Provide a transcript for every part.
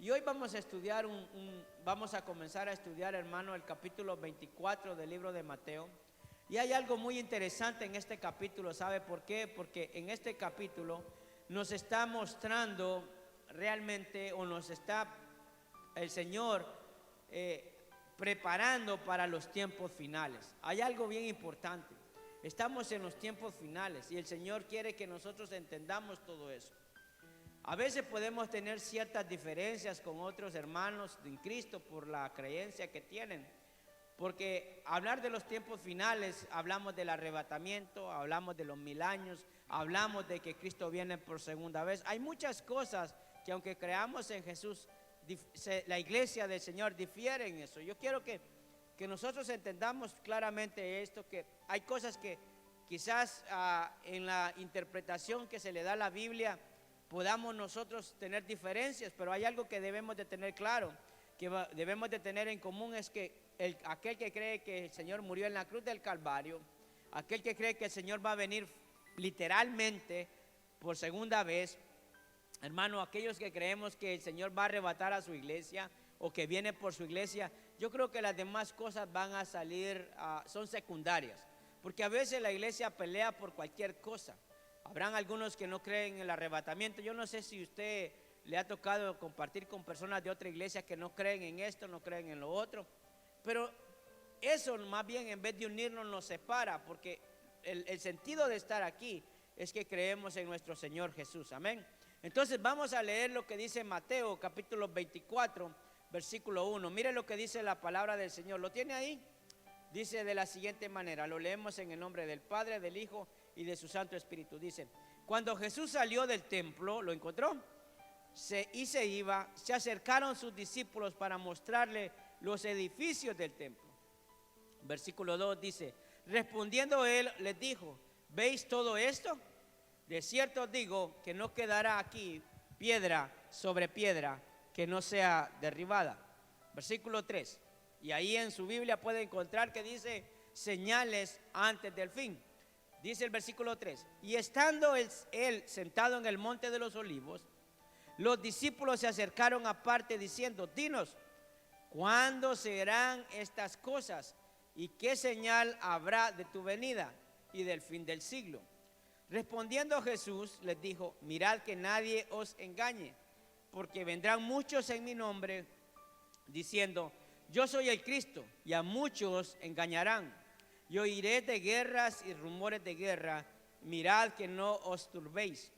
Y hoy vamos a estudiar vamos a comenzar a estudiar, hermano, el capítulo 24 del libro de Mateo. Y hay algo muy interesante en este capítulo, ¿sabe por qué? Porque en este capítulo nos está mostrando realmente, o nos está el Señor preparando para los tiempos finales. Hay algo bien importante. Estamos en los tiempos finales y el Señor quiere que nosotros entendamos todo eso. A veces podemos tener ciertas diferencias con otros hermanos en Cristo por la creencia que tienen, porque hablar de los tiempos finales, hablamos del arrebatamiento, hablamos de los 1000 años, hablamos de que Cristo viene por segunda vez. Hay muchas cosas que, aunque creamos en Jesús, la iglesia del Señor difiere en eso. Yo quiero que nosotros entendamos claramente esto, que hay cosas que quizás en la interpretación que se le da a la Biblia podamos nosotros tener diferencias, pero hay algo que debemos de tener claro, que debemos de tener en común, es que aquel que cree que el Señor murió en la cruz del Calvario, aquel que cree que el Señor va a venir literalmente por segunda vez, hermano, aquellos que creemos que el Señor va a arrebatar a su iglesia o que viene por su iglesia, yo creo que las demás cosas van a salir, son secundarias, porque a veces la iglesia pelea por cualquier cosa. Habrán algunos que no creen en el arrebatamiento. Yo no sé si usted le ha tocado compartir con personas de otra iglesia que no creen en esto, no creen en lo otro, pero eso más bien, en vez de unirnos, nos separa, porque el sentido de estar aquí es que creemos en nuestro Señor Jesús. Amén. Entonces vamos a leer lo que dice Mateo capítulo 24 versículo 1. Mire lo que dice la palabra del Señor. ¿Lo tiene ahí? Dice de la siguiente manera, lo leemos en el nombre del Padre, del Hijo y de su Santo Espíritu. Dice: cuando Jesús salió del templo, ¿lo encontró? Y se iba, se acercaron sus discípulos para mostrarle los edificios del templo. Versículo 2 dice: respondiendo él les dijo: ¿veis todo esto? De cierto os digo que no quedará aquí piedra sobre piedra que no sea derribada. Versículo 3, y ahí en su Biblia puede encontrar que dice señales antes del fin. Dice el versículo 3, y estando él sentado en el monte de los olivos, los discípulos se acercaron aparte diciendo: dinos, ¿cuándo serán estas cosas? ¿Y qué señal habrá de tu venida y del fin del siglo? Respondiendo Jesús les dijo: mirad que nadie os engañe, porque vendrán muchos en mi nombre diciendo: yo soy el Cristo, y a muchos engañarán. Y oiréis de guerras y rumores de guerra. Mirad que no os turbéis,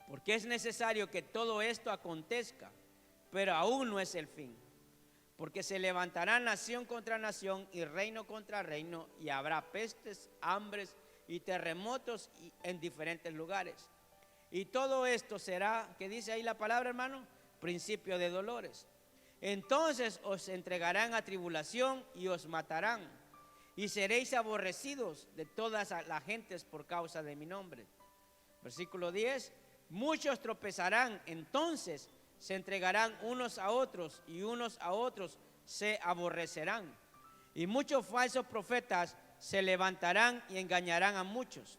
porque es necesario que todo esto acontezca, pero aún no es el fin. Porque se levantará nación contra nación y reino contra reino, y habrá pestes, hambres y terremotos en diferentes lugares. Y todo esto será, ¿qué dice ahí la palabra, hermano? Principio de dolores. Entonces os entregarán a tribulación y os matarán, y seréis aborrecidos de todas las gentes por causa de mi nombre. Versículo 10, muchos tropezarán, entonces se entregarán unos a otros, y unos a otros se aborrecerán. Y muchos falsos profetas se levantarán y engañarán a muchos.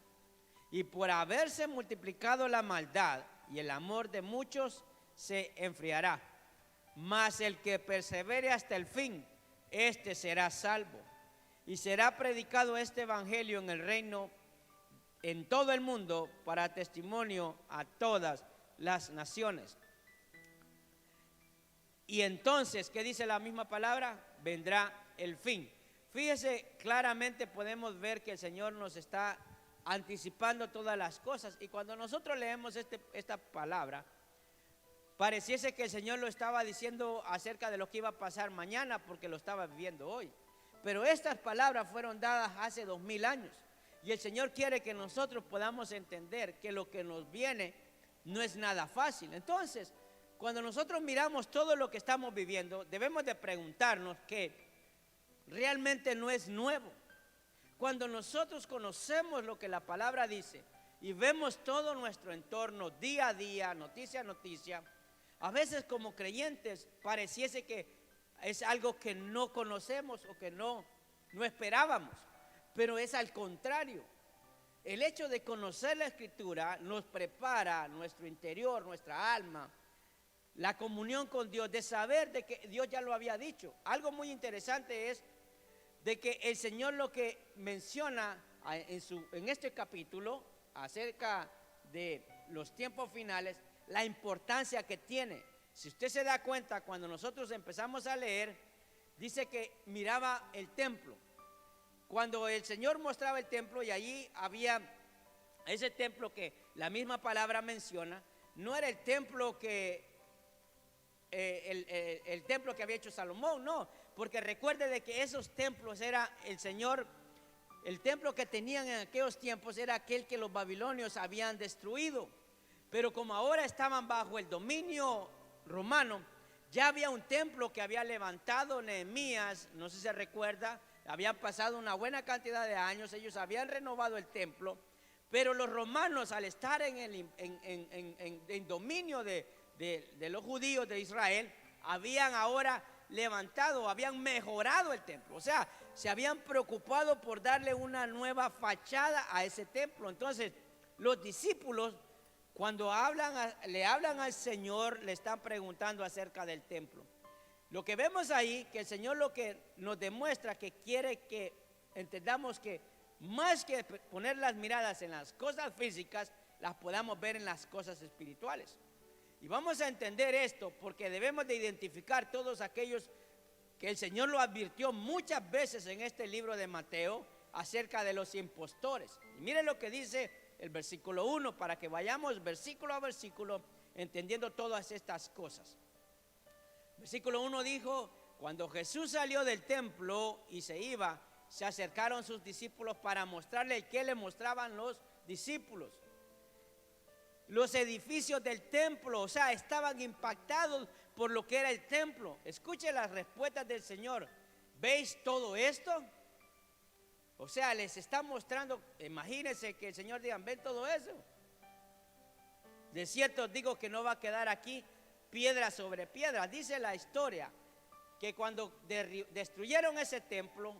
Y por haberse multiplicado la maldad y el amor de muchos se enfriará. Mas el que persevere hasta el fin, este será salvo. Y será predicado este evangelio en el reino, en todo el mundo, para testimonio a todas las naciones. Y entonces, ¿qué dice la misma palabra? Vendrá el fin. Fíjese, claramente podemos ver que el Señor nos está anticipando todas las cosas. Y cuando nosotros leemos esta palabra, pareciese que el Señor lo estaba diciendo acerca de lo que iba a pasar mañana, porque lo estaba viviendo hoy. Pero estas palabras fueron dadas hace 2000 años. Y el Señor quiere que nosotros podamos entender que lo que nos viene no es nada fácil. Entonces, cuando nosotros miramos todo lo que estamos viviendo, debemos de preguntarnos que realmente no es nuevo. Cuando nosotros conocemos lo que la palabra dice y vemos todo nuestro entorno día a día, noticia a noticia, a veces como creyentes pareciese que es algo que no conocemos o que no esperábamos, pero es al contrario. El hecho de conocer la Escritura nos prepara nuestro interior, nuestra alma, la comunión con Dios, de saber de que Dios ya lo había dicho. Algo muy interesante es de que el Señor lo que menciona en este capítulo acerca de los tiempos finales, la importancia que tiene. Si usted se da cuenta, cuando nosotros empezamos a leer, dice que miraba el templo. Cuando el Señor mostraba el templo y allí había ese templo que la misma palabra menciona, no era el templo que el templo que había hecho Salomón, no, porque recuerde de que esos templos era el Señor, el templo que tenían en aquellos tiempos era aquel que los babilonios habían destruido, pero como ahora estaban bajo el dominio romano, ya había un templo que había levantado Nehemías, no sé si se recuerda, habían pasado una buena cantidad de años, ellos habían renovado el templo, pero los romanos al estar en dominio de los judíos de Israel, habían ahora levantado, habían mejorado el templo, o sea, se habían preocupado por darle una nueva fachada a ese templo. Entonces los discípulos, cuando le hablan al Señor, le están preguntando acerca del templo. Lo que vemos ahí, que el Señor lo que nos demuestra, que quiere que entendamos que más que poner las miradas en las cosas físicas, las podamos ver en las cosas espirituales. Y vamos a entender esto porque debemos de identificar todos aquellos que el Señor lo advirtió muchas veces en este libro de Mateo acerca de los impostores. Y miren lo que dice el versículo 1 para que vayamos versículo a versículo entendiendo todas estas cosas. Versículo 1 dijo: cuando Jesús salió del templo y se iba, se acercaron sus discípulos para mostrarle qué le mostraban los discípulos. Los edificios del templo, o sea, estaban impactados por lo que era el templo. Escuche las respuestas del Señor. ¿Veis todo esto? O sea, les está mostrando, imagínense que el Señor diga: ven todo eso. De cierto os digo que no va a quedar aquí piedra sobre piedra. Dice la historia que cuando destruyeron ese templo,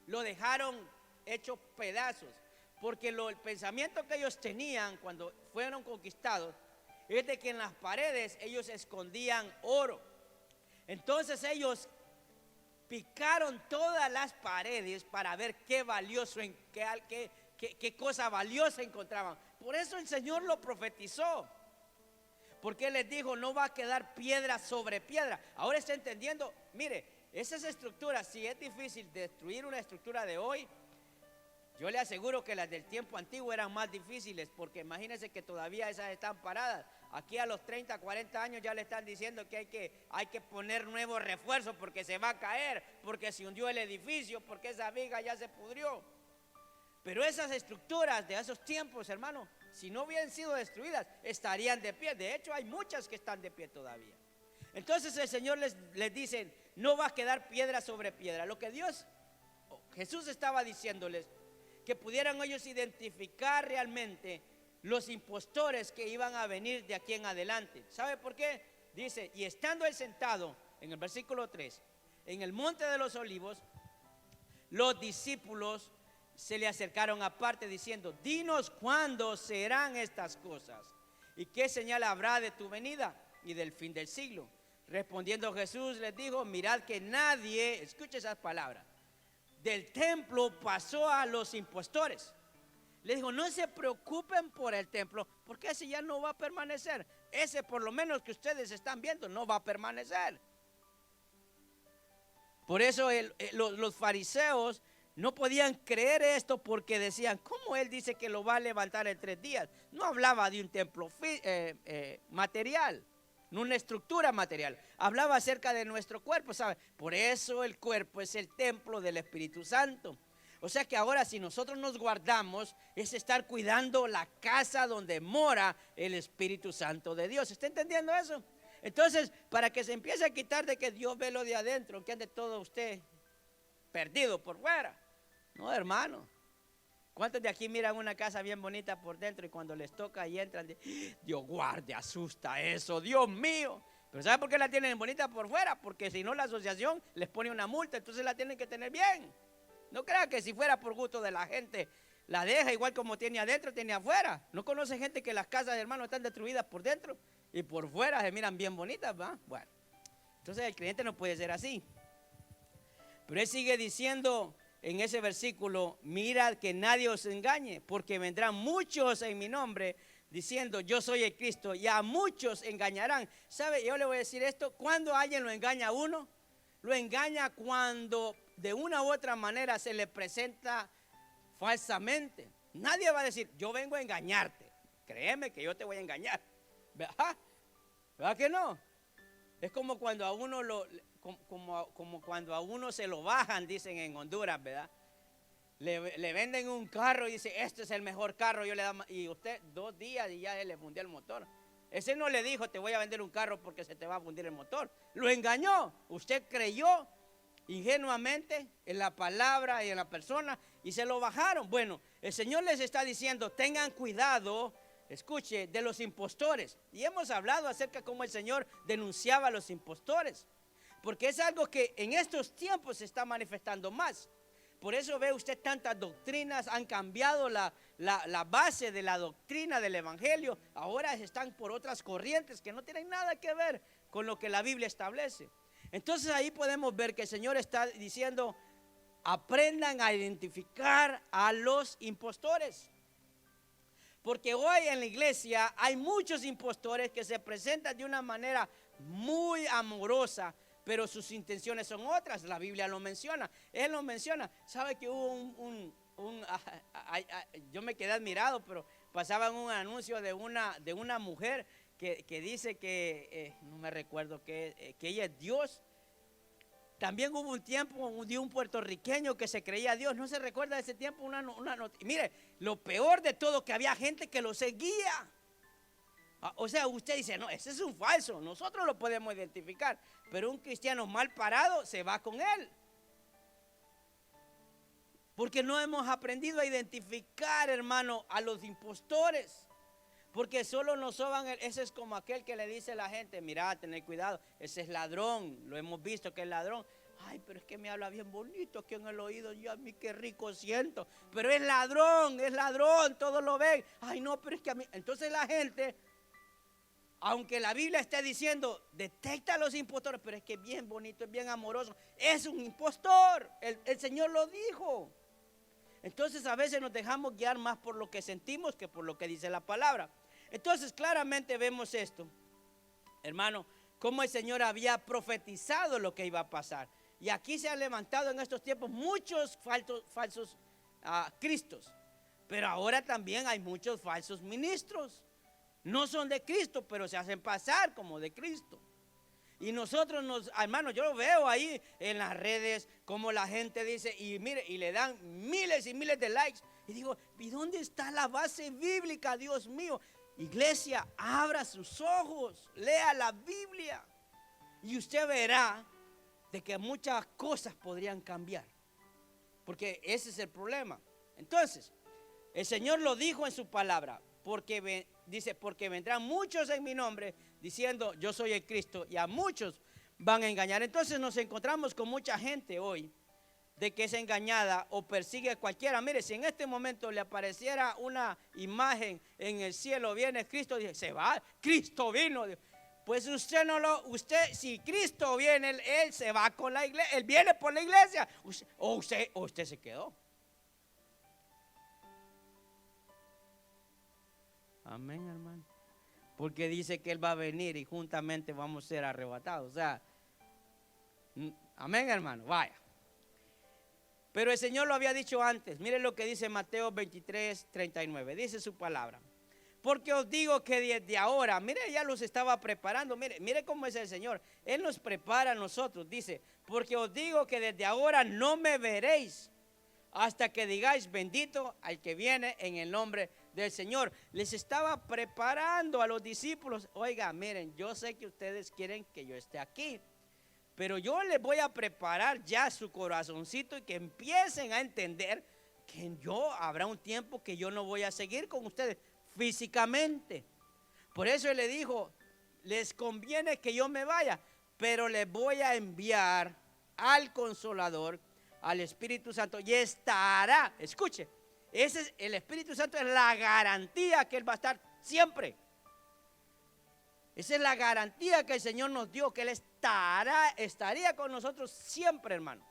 lo dejaron hecho pedazos, porque el pensamiento que ellos tenían cuando fueron conquistados es de que en las paredes ellos escondían oro. Entonces ellos picaron todas las paredes para ver qué valioso, qué cosa valiosa encontraban. Por eso el Señor lo profetizó, porque Él les dijo: no va a quedar piedra sobre piedra. Ahora está entendiendo. Mire, esas estructuras, si es difícil destruir una estructura de hoy, yo le aseguro que las del tiempo antiguo eran más difíciles, porque imagínense que todavía esas están paradas. Aquí a los 30, 40 años ya le están diciendo que hay que poner nuevos refuerzos porque se va a caer, porque se hundió el edificio, porque esa viga ya se pudrió. Pero esas estructuras de esos tiempos, hermano, si no hubieran sido destruidas, estarían de pie. De hecho, hay muchas que están de pie todavía. Entonces el Señor les dice: no va a quedar piedra sobre piedra. Lo que Jesús estaba diciéndoles, que pudieran ellos identificar realmente los impostores que iban a venir de aquí en adelante. ¿Sabe por qué? Dice: y estando Él sentado, en el versículo 3, en el monte de los olivos, los discípulos se le acercaron aparte diciendo: dinos cuándo serán estas cosas y qué señal habrá de tu venida y del fin del siglo. Respondiendo Jesús les dijo: mirad que nadie, escuche esas palabras, del templo pasó a los impostores. Les dijo: no se preocupen por el templo, porque ese ya no va a permanecer. Ese, por lo menos que ustedes están viendo, no va a permanecer. Por eso los fariseos no podían creer esto, porque decían: ¿cómo Él dice que lo va a levantar en 3 días? No hablaba de un templo material, no una estructura material. Hablaba acerca de nuestro cuerpo, ¿sabe? Por eso el cuerpo es el templo del Espíritu Santo. O sea que ahora, si nosotros nos guardamos, es estar cuidando la casa donde mora el Espíritu Santo de Dios. ¿Está entendiendo eso? Entonces, para que se empiece a quitar de que Dios ve lo de adentro, que ande todo usted perdido por fuera. No, hermano. ¿Cuántos de aquí miran una casa bien bonita por dentro y cuando les toca y entran, Dios guarde, asusta eso, Dios mío? Pero ¿sabe por qué la tienen bonita por fuera? Porque si no, la asociación les pone una multa, entonces la tienen que tener bien. No crea que si fuera por gusto de la gente, la deja igual como tiene adentro, tiene afuera. ¿No conoce gente que las casas de hermanos están destruidas por dentro? y por fuera se miran bien bonitas, ¿va? Bueno, entonces el creyente no puede ser así. Pero él sigue diciendo en ese versículo: mirad que nadie os engañe, porque vendrán muchos en mi nombre diciendo yo soy el Cristo, y a muchos engañarán. ¿Sabe? Yo le voy a decir esto: cuando alguien lo engaña a uno, lo engaña cuando de una u otra manera se le presenta falsamente. Nadie va a decir yo vengo a engañarte, créeme que yo te voy a engañar, ¿verdad? ¿Verdad que no? Es como cuando a uno como cuando a uno se lo bajan, dicen en Honduras, ¿verdad? Le venden un carro y dice, este es el mejor carro, yo le da, y usted 2 días y ya le fundió el motor. Ese no le dijo, te voy a vender un carro porque se te va a fundir el motor. Lo engañó. Usted creyó ingenuamente en la palabra y en la persona y se lo bajaron. Bueno, el Señor les está diciendo, tengan cuidado, escuche, de los impostores. Y hemos hablado acerca de cómo el Señor denunciaba a los impostores, porque es algo que en estos tiempos se está manifestando más. Por eso ve usted tantas doctrinas, han cambiado la base de la doctrina del Evangelio. Ahora están por otras corrientes que no tienen nada que ver con lo que la Biblia establece. Entonces ahí podemos ver que el Señor está diciendo, aprendan a identificar a los impostores. Porque hoy en la iglesia hay muchos impostores que se presentan de una manera muy amorosa, pero sus intenciones son otras. La Biblia lo menciona, Él lo menciona. ¿Sabe que hubo yo me quedé admirado, pero pasaban un anuncio de una mujer que dice que, no me recuerdo, que ella es Dios? También hubo un tiempo de un puertorriqueño que se creía Dios. ¿No se recuerda de ese tiempo? Mire, lo peor de todo, que había gente que lo seguía. O sea, usted dice, no, ese es un falso, nosotros lo podemos identificar, pero un cristiano mal parado se va con él, porque no hemos aprendido a identificar, hermano, a los impostores, porque solo nos soban. Ese es como aquel que le dice a la gente, mira, tened cuidado, ese es ladrón, lo hemos visto que es ladrón. Ay, pero es que me habla bien bonito aquí en el oído, yo a mí qué rico siento, pero es ladrón, todos lo ven. Ay, no, pero es que a mí, entonces la gente, aunque la Biblia esté diciendo, detecta a los impostores, pero es que es bien bonito, es bien amoroso, es un impostor, el Señor lo dijo. Entonces a veces nos dejamos guiar más por lo que sentimos que por lo que dice la palabra. Entonces claramente vemos esto, hermano, cómo el Señor había profetizado lo que iba a pasar. Y aquí se han levantado en estos tiempos muchos falsos cristos, pero ahora también hay muchos falsos ministros. No son de Cristo, pero se hacen pasar como de Cristo. Y nosotros, hermanos, yo lo veo ahí en las redes, como la gente dice, y mire, y le dan miles y miles de likes. Y digo, ¿y dónde está la base bíblica, Dios mío? Iglesia, abra sus ojos, lea la Biblia, y usted verá de que muchas cosas podrían cambiar. Porque ese es el problema. Entonces, el Señor lo dijo en su palabra, porque dice, porque vendrán muchos en mi nombre diciendo yo soy el Cristo, y a muchos van a engañar. Entonces nos encontramos con mucha gente hoy de que es engañada o persigue a cualquiera. Mire, si en este momento le apareciera una imagen en el cielo, viene Cristo, dice, se va, Cristo vino. Pues usted, si Cristo viene, él se va con la iglesia, él viene por la iglesia, o usted se quedó. Amén, hermano. Porque dice que Él va a venir y juntamente vamos a ser arrebatados. O sea, amén, hermano, vaya. Pero el Señor lo había dicho antes. Mire lo que dice Mateo 23:39. Dice su palabra. Porque os digo que desde ahora, mire, ya los estaba preparando. Mire cómo es el Señor. Él nos prepara a nosotros. Dice, porque os digo que desde ahora no me veréis hasta que digáis bendito al que viene en el nombre del Señor. Les estaba preparando a los discípulos. Oiga, miren, yo sé que ustedes quieren que yo esté aquí, pero yo les voy a preparar ya su corazoncito y que empiecen a entender que habrá un tiempo que yo no voy a seguir con ustedes físicamente. Por eso Él le dijo, les conviene que yo me vaya, pero les voy a enviar al Consolador, al Espíritu Santo, y estará, escuche, el Espíritu Santo es la garantía que Él va a estar siempre. Esa es la garantía que el Señor nos dio, que Él estaría con nosotros siempre, hermano.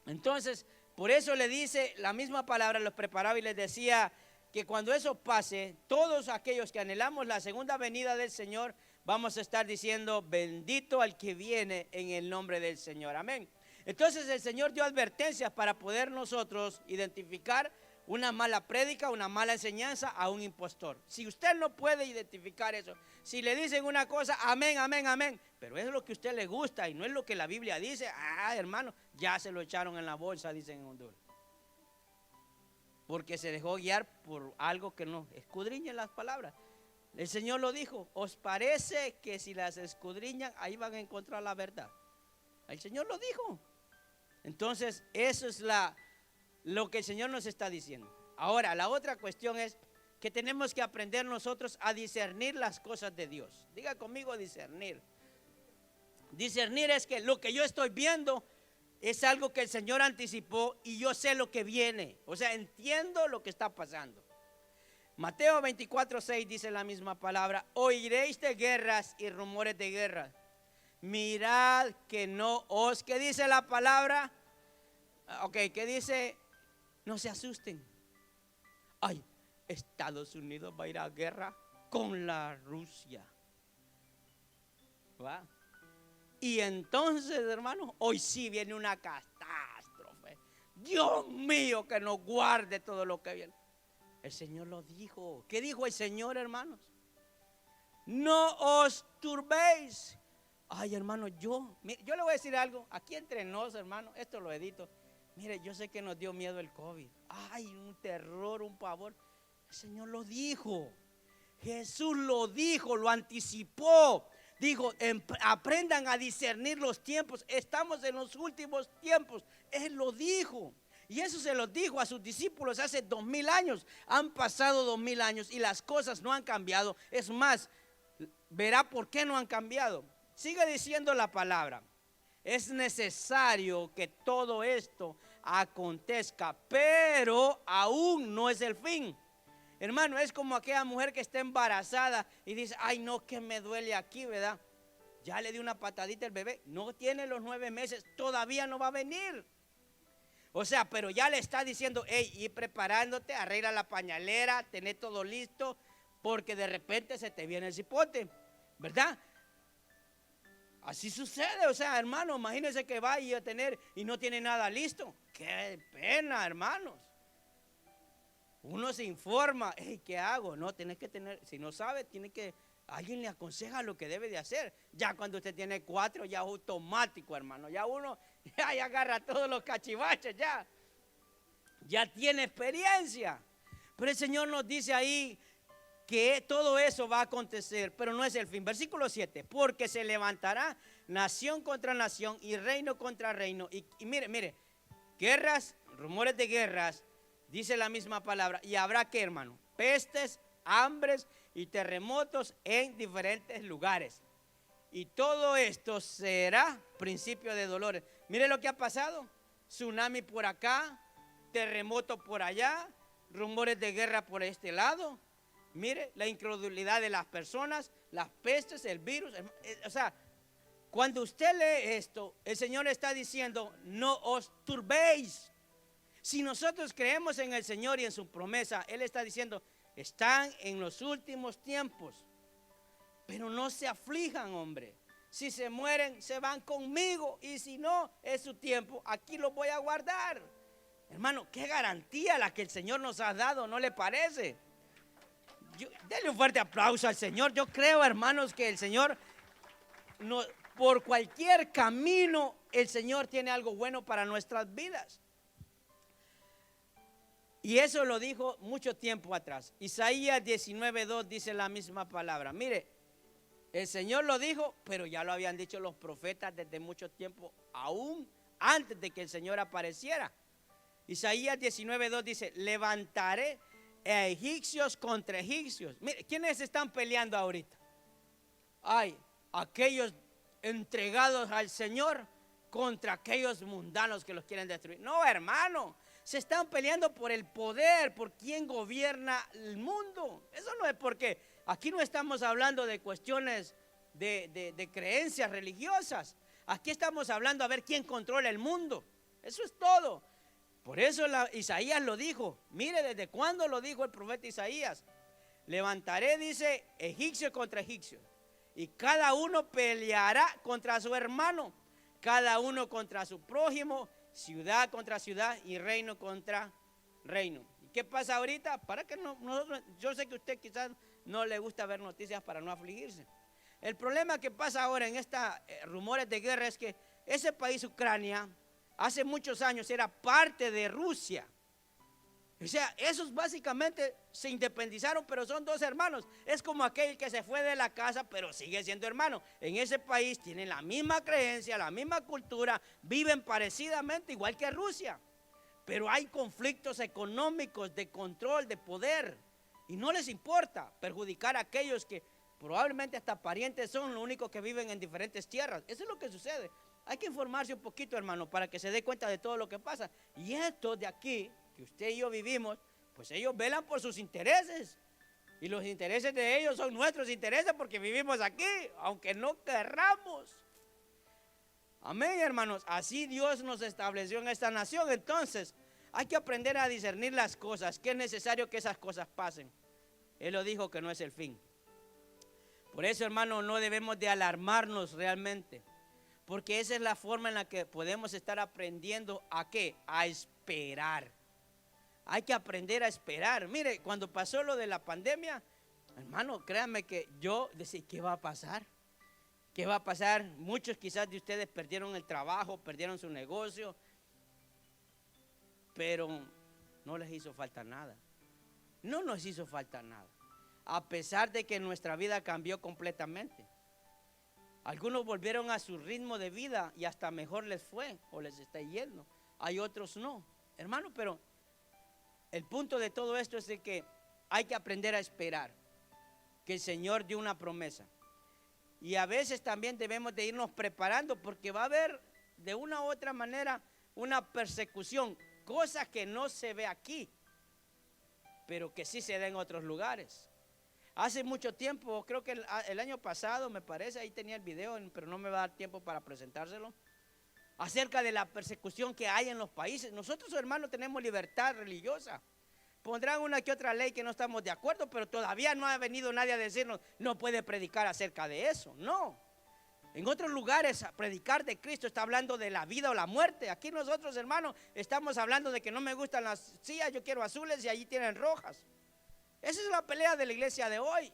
Entonces, por eso le dice la misma palabra, los preparaba y les decía que cuando eso pase, todos aquellos que anhelamos la segunda venida del Señor, vamos a estar diciendo, bendito al que viene en el nombre del Señor. Amén. Entonces el Señor dio advertencias para poder nosotros identificar una mala prédica, una mala enseñanza a un impostor. Si usted no puede identificar eso, si le dicen una cosa, amén, amén, amén, pero es lo que a usted le gusta y no es lo que la Biblia dice, hermano, ya se lo echaron en la bolsa, dicen en Honduras. Porque se dejó guiar por algo que no escudriñen las palabras. El Señor lo dijo, ¿os parece que si las escudriñan ahí van a encontrar la verdad? El Señor lo dijo. Entonces eso es lo que el Señor nos está diciendo. Ahora, la otra cuestión es que tenemos que aprender nosotros a discernir las cosas de Dios. Diga conmigo discernir. Discernir es que lo que yo estoy viendo es algo que el Señor anticipó y yo sé lo que viene. O sea, entiendo lo que está pasando. Mateo 24:6 dice la misma palabra, oiréis de guerras y rumores de guerras. Mirad que no os, ¿qué dice la palabra? Ok, ¿qué dice? No se asusten. Ay, Estados Unidos va a ir a guerra con la Rusia. ¿Va? Y entonces, hermanos, hoy sí viene una catástrofe. Dios mío, que nos guarde todo lo que viene. El Señor lo dijo. ¿Qué dijo el Señor, hermanos? No os turbéis. Ay, hermano, yo le voy a decir algo. Aquí entre nos, hermano, esto lo edito. Mire, yo sé que nos dio miedo el COVID. Ay, un terror, un pavor. El Señor lo dijo. Jesús lo dijo, lo anticipó. Dijo, aprendan a discernir los tiempos. Estamos en los últimos tiempos. Él lo dijo. Y eso se lo dijo a sus discípulos hace 2000 años. Han pasado 2000 años y las cosas no han cambiado. Es más, verá por qué no han cambiado. Sigue diciendo la palabra. Es necesario que todo esto acontezca, pero aún no es el fin. Hermano, es como aquella mujer que está embarazada y dice, ay no, que me duele aquí, ¿verdad? Ya le di una patadita al bebé, no tiene los 9 meses, todavía no va a venir. O sea, pero ya le está diciendo, hey, y preparándote, arregla la pañalera, tener todo listo, porque de repente se te viene el cipote, ¿verdad? Así sucede, o sea, hermano, imagínense que va a tener y no tiene nada listo. Qué pena, hermanos. Uno se informa, hey, ¿qué hago? No, tienes que tener, si no sabe, alguien le aconseja lo que debe de hacer. Ya cuando usted tiene 4, ya es automático, hermano. Ya uno, ya agarra todos los cachivaches, ya tiene experiencia. Pero el Señor nos dice ahí que todo eso va a acontecer, pero no es el fin. Versículo 7, porque se levantará nación contra nación y reino contra reino. Y mire, guerras, rumores de guerras, dice la misma palabra. Y habrá que, hermano, pestes, hambres y terremotos en diferentes lugares. Y todo esto será principio de dolores. Mire lo que ha pasado. Tsunami por acá, terremoto por allá, rumores de guerra por este lado. Mire, la incredulidad de las personas, las pestes, el virus. O sea, cuando usted lee esto, el Señor está diciendo, no os turbéis. Si nosotros creemos en el Señor y en su promesa, Él está diciendo, están en los últimos tiempos. Pero no se aflijan, hombre. Si se mueren, se van conmigo. Y si no, es su tiempo. Aquí los voy a guardar. Hermano, qué garantía la que el Señor nos ha dado, ¿no le parece? Denle un fuerte aplauso al Señor. Yo creo, hermanos, que el Señor, por cualquier camino, el Señor tiene algo bueno para nuestras vidas. Y eso lo dijo mucho tiempo atrás. Isaías 19:2 dice la misma palabra. Mire, el Señor lo dijo, pero ya lo habían dicho los profetas desde mucho tiempo, aún antes de que el Señor apareciera. Isaías 19:2 dice, levantaré a egipcios contra egipcios. Mire, ¿quiénes están peleando ahorita? Ay, aquellos entregados al Señor contra aquellos mundanos que los quieren destruir. No, hermano, se están peleando por el poder, por quién gobierna el mundo. Eso no es porque Aquí no estamos hablando de cuestiones de creencias religiosas. Aquí estamos hablando a ver quién controla el mundo. Eso es todo. Por eso Isaías lo dijo. Mire, ¿desde cuándo lo dijo el profeta Isaías? Levantaré, dice, egipcio contra egipcio, y cada uno peleará contra su hermano, cada uno contra su prójimo, ciudad contra ciudad y reino contra reino. ¿Y qué pasa ahorita? Para que nosotros, yo sé que a usted quizás no le gusta ver noticias para no afligirse. El problema que pasa ahora en estos rumores de guerra es que ese país, Ucrania, hace muchos años era parte de Rusia. O sea, esos básicamente se independizaron, pero son dos hermanos. Es como aquel que se fue de la casa, pero sigue siendo hermano. En ese país tienen la misma creencia, la misma cultura, viven parecidamente igual que Rusia. Pero hay conflictos económicos, de control, de poder. Y no les importa perjudicar a aquellos que probablemente hasta parientes son, los únicos que viven en diferentes tierras. Eso es lo que sucede. Hay que informarse un poquito, hermano, para que se dé cuenta de todo lo que pasa. Y esto de aquí, que usted y yo vivimos, pues ellos velan por sus intereses. Y los intereses de ellos son nuestros intereses porque vivimos aquí, aunque no querramos. Amén, hermanos. Así Dios nos estableció en esta nación. Entonces, hay que aprender a discernir las cosas, que es necesario que esas cosas pasen. Él lo dijo que no es el fin. Por eso, hermano, no debemos de alarmarnos realmente, porque esa es la forma en la que podemos estar aprendiendo a ¿qué? A esperar. Hay que aprender a esperar. Mire, cuando pasó lo de la pandemia, hermano, créanme que yo decía, ¿qué va a pasar? ¿Qué va a pasar? Muchos quizás de ustedes perdieron el trabajo, perdieron su negocio, pero no les hizo falta nada. No nos hizo falta nada, a pesar de que nuestra vida cambió completamente. Algunos volvieron a su ritmo de vida y hasta mejor les fue o les está yendo. Hay otros no, hermano, pero el punto de todo esto es de que hay que aprender a esperar, que el Señor dio una promesa. Y a veces también debemos de irnos preparando porque va a haber de una u otra manera una persecución, cosa que no se ve aquí, pero que sí se da en otros lugares. Hace mucho tiempo, creo que el año pasado me parece, ahí tenía el video, pero no me va a dar tiempo para presentárselo, acerca de la persecución que hay en los países. Nosotros, hermanos, tenemos libertad religiosa. Pondrán una que otra ley que no estamos de acuerdo, pero todavía no ha venido nadie a decirnos, no puede predicar acerca de eso. No. En otros lugares, predicar de Cristo está hablando de la vida o la muerte. Aquí nosotros, hermanos, estamos hablando de que no me gustan las sillas, yo quiero azules y allí tienen rojas. Esa es la pelea de la iglesia de hoy.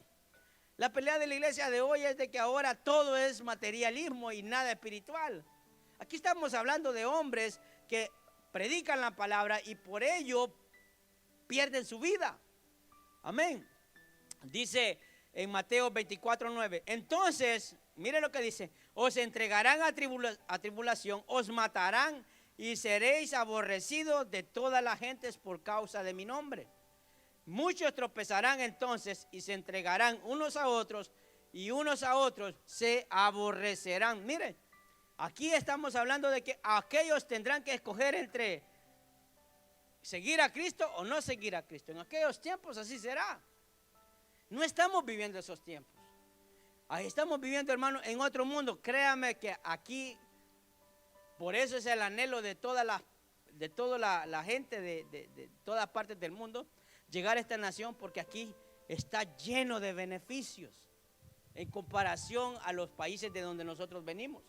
La pelea de la iglesia de hoy es de que ahora todo es materialismo y nada espiritual. Aquí estamos hablando de hombres que predican la palabra y por ello pierden su vida. Amén. Dice en Mateo 24:9. Entonces, mire lo que dice: os entregarán a tribulación, os matarán y seréis aborrecidos de todas las gentes por causa de mi nombre. Muchos tropezarán entonces y se entregarán unos a otros y unos a otros se aborrecerán. Mire, aquí estamos hablando de que aquellos tendrán que escoger entre seguir a Cristo o no seguir a Cristo. En aquellos tiempos así será. No estamos viviendo esos tiempos. Ahí estamos viviendo, hermano, en otro mundo. Créame que aquí, por eso es el anhelo de toda la gente de todas partes del mundo, llegar a esta nación, porque aquí está lleno de beneficios en comparación a los países de donde nosotros venimos.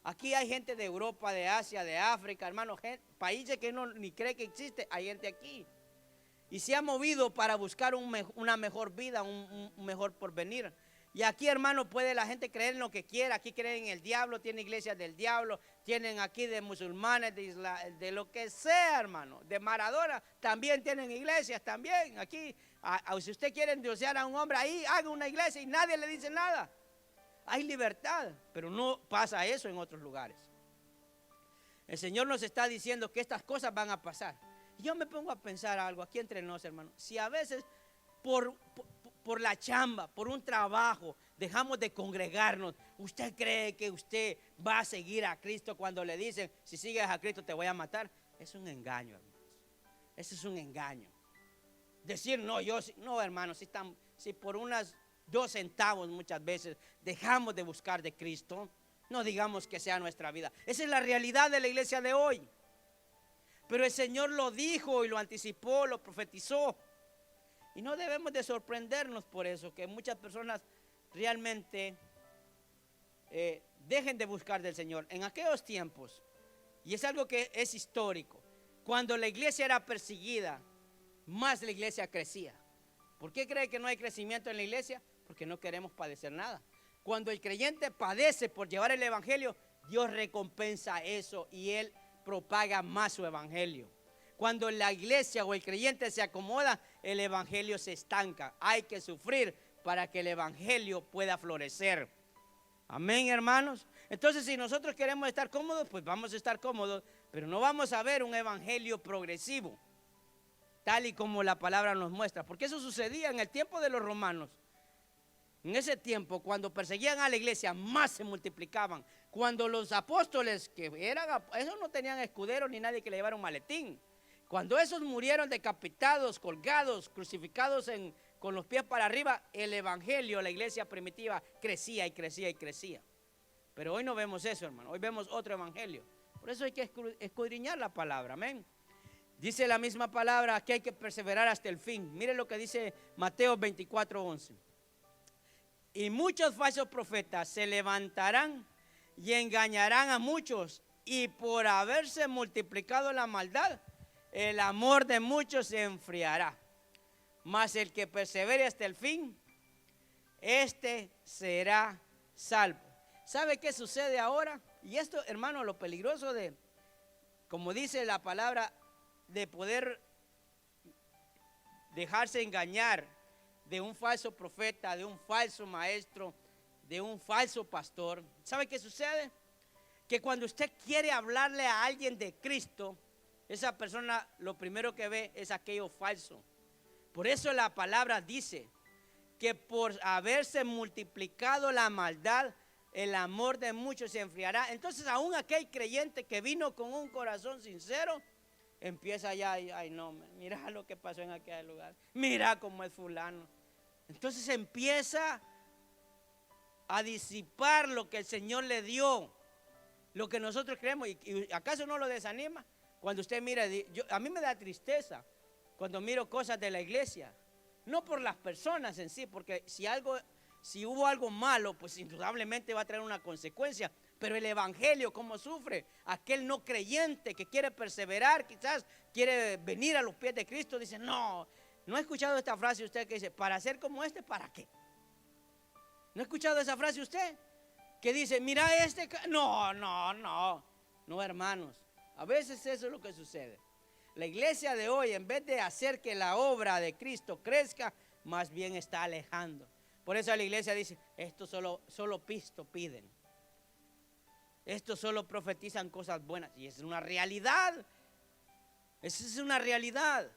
Aquí hay gente de Europa, de Asia, de África, hermano, países que uno ni cree que existe, hay gente aquí. Y se ha movido para buscar una mejor vida, un mejor porvenir. Y aquí, hermano, puede la gente creer en lo que quiera. Aquí creen en el diablo, tienen iglesias del diablo, tienen aquí de musulmanes, de lo que sea, hermano. De Maradona, también tienen iglesias, también. Aquí, si usted quiere endiosear a un hombre, ahí haga una iglesia y nadie le dice nada. Hay libertad, pero no pasa eso en otros lugares. El Señor nos está diciendo que estas cosas van a pasar. Yo me pongo a pensar algo aquí entre nosotros, hermano. Si a veces por la chamba, por un trabajo, dejamos de congregarnos, ¿usted cree que usted va a seguir a Cristo cuando le dicen, si sigues a Cristo te voy a matar? Es un engaño, hermanos. Ese es un engaño. Decir, no, no, hermano, si por unas 2 centavos muchas veces dejamos de buscar de Cristo, no digamos que sea nuestra vida. Esa es la realidad de la iglesia de hoy. Pero el Señor lo dijo y lo anticipó, lo profetizó. Y no debemos de sorprendernos por eso, que muchas personas realmente dejen de buscar del Señor. En aquellos tiempos, y es algo que es histórico, cuando la iglesia era perseguida, más la iglesia crecía. ¿Por qué cree que no hay crecimiento en la iglesia? Porque no queremos padecer nada. Cuando el creyente padece por llevar el evangelio, Dios recompensa eso y Él propaga más su evangelio. Cuando la iglesia o el creyente se acomoda, el evangelio se estanca. Hay que sufrir para que el evangelio pueda florecer. Amén, hermanos. Entonces, si nosotros queremos estar cómodos, pues vamos a estar cómodos, pero no vamos a ver un evangelio progresivo, tal y como la palabra nos muestra, porque eso sucedía en el tiempo de los romanos. En ese tiempo, cuando perseguían a la iglesia, más se multiplicaban. Cuando los apóstoles, esos no tenían escuderos ni nadie que le llevara un maletín. Cuando esos murieron decapitados, colgados, crucificados con los pies para arriba, el evangelio, la iglesia primitiva, crecía y crecía y crecía. Pero hoy no vemos eso, hermano. Hoy vemos otro evangelio. Por eso hay que escudriñar la palabra, amén. Dice la misma palabra que hay que perseverar hasta el fin. Mire lo que dice Mateo 24:11. Y muchos falsos profetas se levantarán y engañarán a muchos, y por haberse multiplicado la maldad, el amor de muchos se enfriará. Mas el que persevere hasta el fin, este será salvo. ¿Sabe qué sucede ahora? Y esto, hermano, lo peligroso de, como dice la palabra, de poder dejarse engañar de un falso profeta, de un falso maestro, de un falso pastor. ¿Sabe qué sucede? Que cuando usted quiere hablarle a alguien de Cristo, esa persona lo primero que ve es aquello falso. Por eso la palabra dice que por haberse multiplicado la maldad, el amor de muchos se enfriará. Entonces aún aquel creyente que vino con un corazón sincero, empieza ya, ay no, mira lo que pasó en aquel lugar, mira cómo es fulano. Entonces empieza a disipar lo que el Señor le dio, lo que nosotros creemos. ¿Y acaso no lo desanima? Cuando usted mira, a mí me da tristeza cuando miro cosas de la iglesia, no por las personas en sí, porque si hubo algo malo, pues indudablemente va a traer una consecuencia. Pero el evangelio, ¿cómo sufre? Aquel no creyente que quiere perseverar, quizás quiere venir a los pies de Cristo, dice, no ha escuchado esta frase usted que dice, para ser como este, ¿para qué? ¿No ha escuchado esa frase usted? Que dice, mira no, hermanos, a veces eso es lo que sucede. La iglesia de hoy, en vez de hacer que la obra de Cristo crezca, más bien está alejando. Por eso la iglesia dice, estos solo pisto piden. Estos solo profetizan cosas buenas. Y esa es una realidad. Esa es una realidad.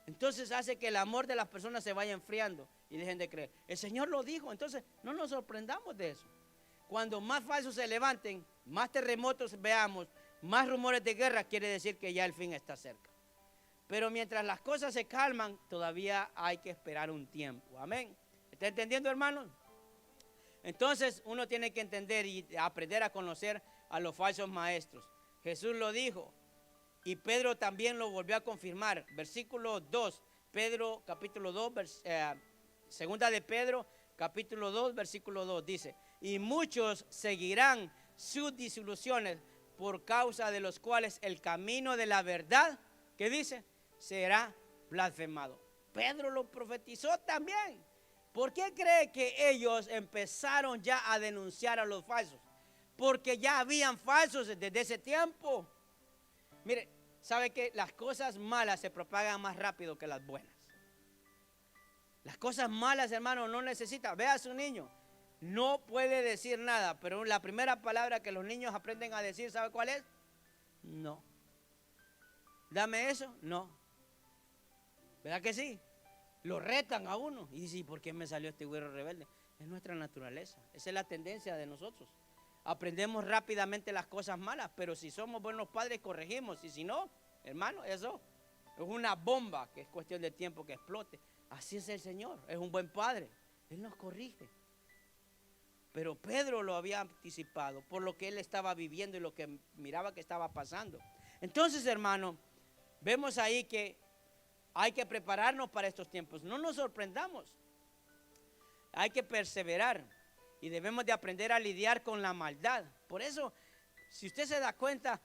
Entonces hace que el amor de las personas se vaya enfriando y dejen de creer. El Señor lo dijo, entonces no nos sorprendamos de eso. Cuando más falsos se levanten, más terremotos veamos, más rumores de guerra, quiere decir que ya el fin está cerca. Pero mientras las cosas se calman, todavía hay que esperar un tiempo. Amén. ¿Está entendiendo, hermanos? Entonces uno tiene que entender y aprender a conocer a los falsos maestros. Jesús lo dijo y Pedro también lo volvió a confirmar. Versículo 2, Pedro capítulo 2, segunda de Pedro capítulo 2, versículo 2 dice, y muchos seguirán sus disoluciones por causa de los cuales el camino de la verdad, ¿qué dice? Será blasfemado. Pedro lo profetizó también. ¿Por qué cree que ellos empezaron ya a denunciar a los falsos? Porque ya habían falsos desde ese tiempo. Mire, ¿sabe que las cosas malas se propagan más rápido que las buenas? Las cosas malas, hermano, no necesita. Vea a su niño, no puede decir nada, pero la primera palabra que los niños aprenden a decir, ¿sabe cuál es? No. Dame eso, no. ¿Verdad que sí? Lo retan a uno y dice, ¿por qué me salió este güero rebelde? Es nuestra naturaleza, esa es la tendencia de nosotros. Aprendemos rápidamente las cosas malas, pero si somos buenos padres corregimos, y si no, hermano, eso es una bomba que es cuestión de tiempo que explote. Así es el Señor, es un buen padre. Él nos corrige. Pero Pedro lo había anticipado por lo que él estaba viviendo y lo que miraba que estaba pasando. Entonces, hermano, vemos ahí que hay que prepararnos para estos tiempos. No nos sorprendamos. Hay que perseverar y debemos de aprender a lidiar con la maldad. Por eso, si usted se da cuenta,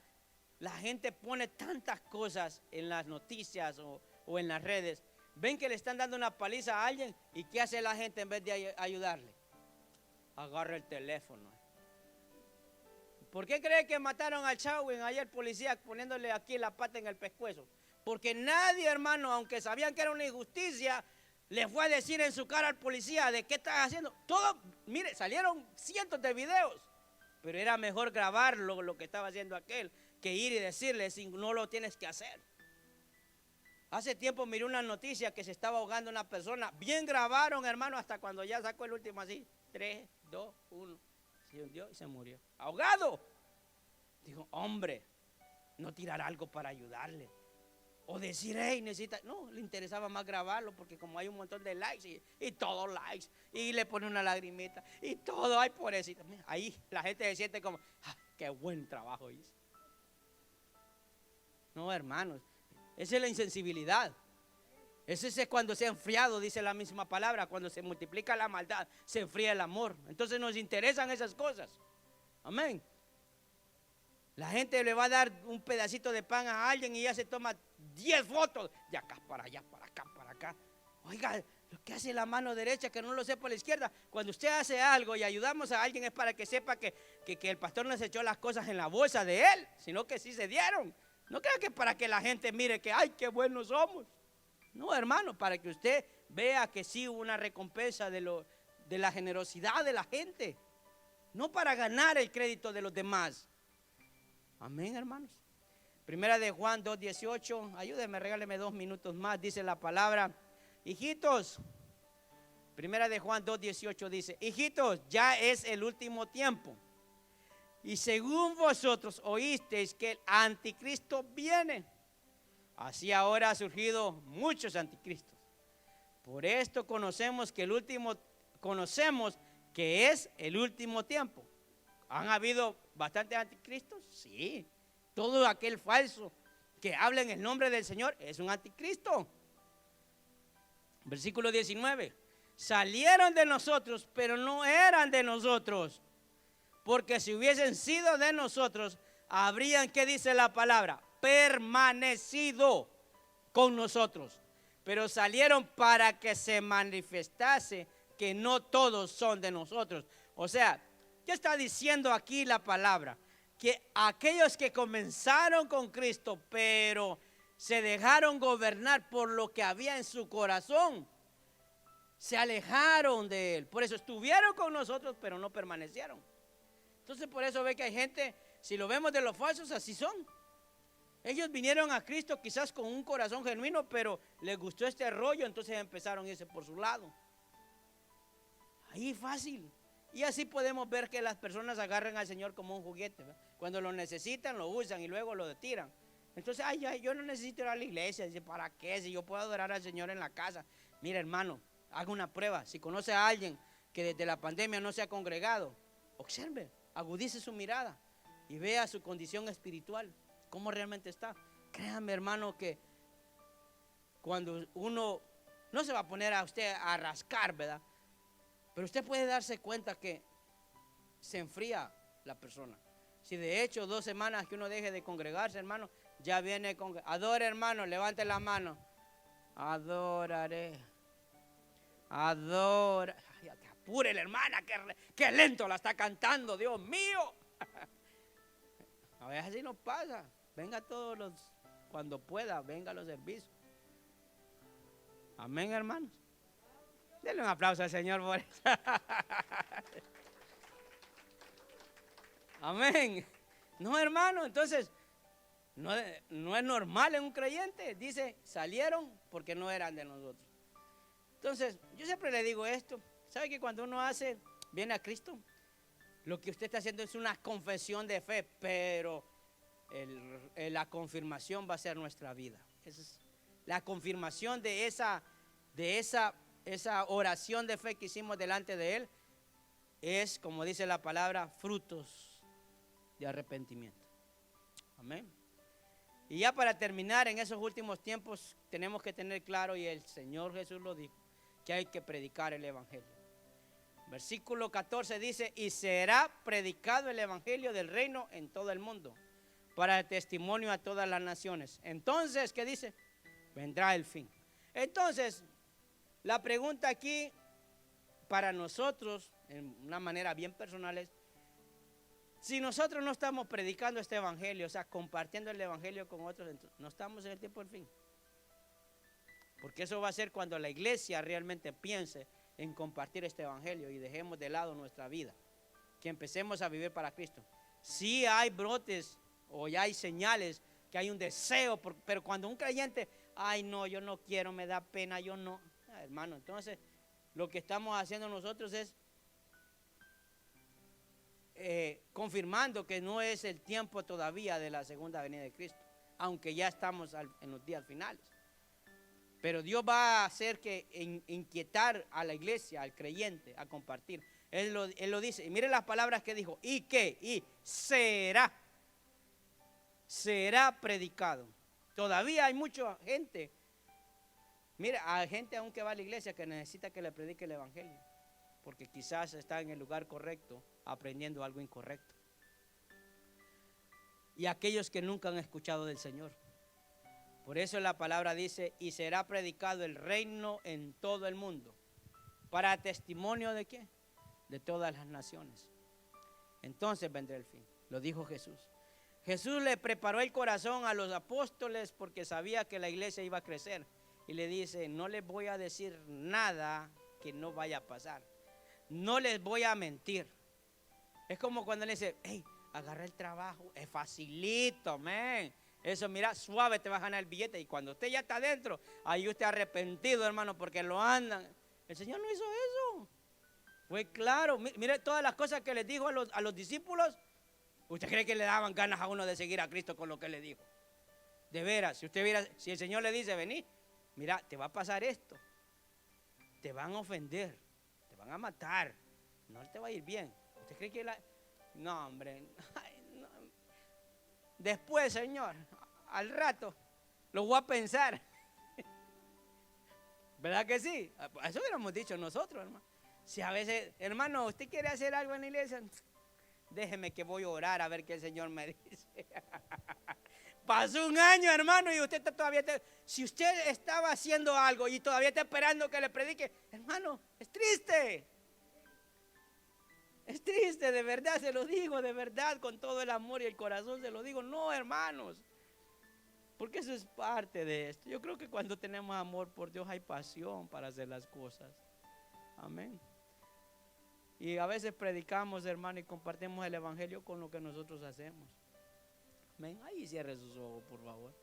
la gente pone tantas cosas en las noticias o en las redes. Ven que le están dando una paliza a alguien y ¿qué hace la gente en vez de ayudarle? Agarra el teléfono. ¿Por qué cree que mataron al Chauvin ayer policía poniéndole aquí la pata en el pescuezo? Porque nadie, hermano, aunque sabían que era una injusticia, le fue a decir en su cara al policía de qué estás haciendo. Todo, mire, salieron cientos de videos, pero era mejor grabarlo lo que estaba haciendo aquel que ir y decirle si no lo tienes que hacer. Hace tiempo miré una noticia que se estaba ahogando una persona. Bien grabaron, hermano, hasta cuando ya sacó el último así. 3, 2, 1. Se hundió y se murió. Ahogado. Digo, hombre, no tirar algo para ayudarle. O decir, hey, necesita. No, le interesaba más grabarlo porque como hay un montón de likes y todos likes. Y le pone una lagrimita y todo. Ay, pobrecito. Ahí la gente se siente como, ah, qué buen trabajo hizo. No, hermanos. Esa es la insensibilidad. Ese es cuando se ha enfriado, dice la misma palabra. Cuando se multiplica la maldad, se enfría el amor. Entonces nos interesan esas cosas. Amén. La gente le va a dar un pedacito de pan a alguien y ya se toma 10 fotos. De acá para allá, para acá, para acá. Oiga, lo que hace la mano derecha, que no lo sepa la izquierda. Cuando usted hace algo y ayudamos a alguien es para que sepa que el pastor no se echó las cosas en la bolsa de él, sino que sí se dieron. No crea que para que la gente mire que, ay, qué buenos somos. No, hermano, para que usted vea que sí hubo una recompensa de la generosidad de la gente. No para ganar el crédito de los demás. Amén, hermanos. Primera de Juan 2:18. Ayúdeme, regáleme 2 minutos más. Dice la palabra, hijitos. Primera de Juan 2:18 dice, hijitos, ya es el último tiempo. Y según vosotros oísteis que el anticristo viene, así ahora ha surgido muchos anticristos. Por esto conocemos que es el último tiempo. ¿Han habido bastantes anticristos? Sí. Todo aquel falso que habla en el nombre del Señor es un anticristo. Versículo 19. Salieron de nosotros, pero no eran de nosotros. Porque si hubiesen sido de nosotros, habrían, ¿qué dice la palabra? Permanecido con nosotros. Pero salieron para que se manifestase que no todos son de nosotros. O sea, ¿qué está diciendo aquí la palabra? Que aquellos que comenzaron con Cristo, pero se dejaron gobernar por lo que había en su corazón, se alejaron de Él. Por eso estuvieron con nosotros, pero no permanecieron. Entonces por eso ve que hay gente, si lo vemos de los falsos, así son. Ellos vinieron a Cristo quizás con un corazón genuino, pero les gustó este rollo, entonces empezaron a irse por su lado. Ahí fácil. Y así podemos ver que las personas agarran al Señor como un juguete, ¿verdad? Cuando lo necesitan, lo usan y luego lo tiran. Entonces, ay, yo no necesito ir a la iglesia. Dice, ¿para qué? Si yo puedo adorar al Señor en la casa. Mira, hermano, haga una prueba. Si conoce a alguien que desde la pandemia no se ha congregado, observe, agudice su mirada y vea su condición espiritual, cómo realmente está. Créame, hermano, que cuando uno no se va a poner a usted a rascar, ¿verdad? Pero usted puede darse cuenta que se enfría la persona. Si de hecho 2 semanas que uno deje de congregarse, hermano, ya viene con... Adore, hermano, levante la mano. Adoraré. Adora. Ay, apure la hermana, que lento la está cantando, Dios mío. A veces así nos pasa. Venga cuando pueda, venga a los servicios. Amén, hermanos. Denle un aplauso al Señor por eso. Amén. No, hermano, entonces no es normal en un creyente. Dice, salieron porque no eran de nosotros. Entonces, yo siempre le digo esto. ¿Sabe que cuando uno viene a Cristo, lo que usted está haciendo es una confesión de fe, pero la confirmación va a ser nuestra vida? Esa es la confirmación de esa de esa oración de fe que hicimos delante de Él es, como dice la palabra, frutos de arrepentimiento. Amén. Y ya para terminar, en esos últimos tiempos tenemos que tener claro, y el Señor Jesús lo dijo, que hay que predicar el evangelio. Versículo 14 dice: y será predicado el evangelio del reino en todo el mundo, para el testimonio a todas las naciones. Entonces, ¿qué dice? Vendrá el fin. Entonces, la pregunta aquí para nosotros, en una manera bien personal, es: si nosotros no estamos predicando este evangelio, o sea, compartiendo el evangelio con otros, entonces, no estamos en el tiempo del fin. Porque eso va a ser cuando la iglesia realmente piense en compartir este evangelio y dejemos de lado nuestra vida, que empecemos a vivir para Cristo. Sí hay brotes o ya hay señales que hay un deseo, pero cuando un creyente, ay no, yo no quiero, me da pena, yo no, hermano, entonces lo que estamos haciendo nosotros es confirmando que no es el tiempo todavía de la segunda venida de Cristo, aunque ya estamos en los días finales. Pero Dios va a hacer que inquietar a la iglesia, al creyente, a compartir. Él lo dice, y mire las palabras que dijo: y que, y será predicado. Todavía hay mucha gente, mira, hay gente aún que va a la iglesia que necesita que le predique el evangelio, porque quizás está en el lugar correcto aprendiendo algo incorrecto. Y aquellos que nunca han escuchado del Señor. Por eso la palabra dice: y será predicado el reino en todo el mundo. ¿Para testimonio de qué? De todas las naciones. Entonces vendrá el fin. Lo dijo Jesús. Jesús le preparó el corazón a los apóstoles porque sabía que la iglesia iba a crecer. Y le dice: no les voy a decir nada que no vaya a pasar. No les voy a mentir. Es como cuando le dice: hey, agarra el trabajo, es facilito, man. Eso, mira, suave te vas a ganar el billete. Y cuando usted ya está adentro, ahí usted arrepentido, hermano, porque lo andan. El Señor no hizo eso. Fue claro. Mire todas las cosas que les dijo a los discípulos. ¿Usted cree que le daban ganas a uno de seguir a Cristo con lo que le dijo? De veras, si usted viera, si el Señor le dice: vení, mira, te va a pasar esto. Te van a ofender, te van a matar, no te va a ir bien. ¿Usted cree que no, hombre, ay, no. Después, Señor, al rato, lo voy a pensar. ¿Verdad que sí? Eso hubiéramos dicho nosotros, hermano. Si a veces, hermano, usted quiere hacer algo en la iglesia, déjeme que voy a orar a ver qué el Señor me dice. Pasó un año, hermano, y usted está todavía, si usted estaba haciendo algo y todavía está esperando que le predique, hermano, es triste. Es triste, de verdad, se lo digo, de verdad, con todo el amor y el corazón se lo digo. No, hermanos, porque eso es parte de esto. Yo creo que cuando tenemos amor por Dios hay pasión para hacer las cosas. Amén. Y a veces predicamos, hermano, y compartimos el evangelio con lo que nosotros hacemos. Amén. Ahí cierre sus ojos, por favor.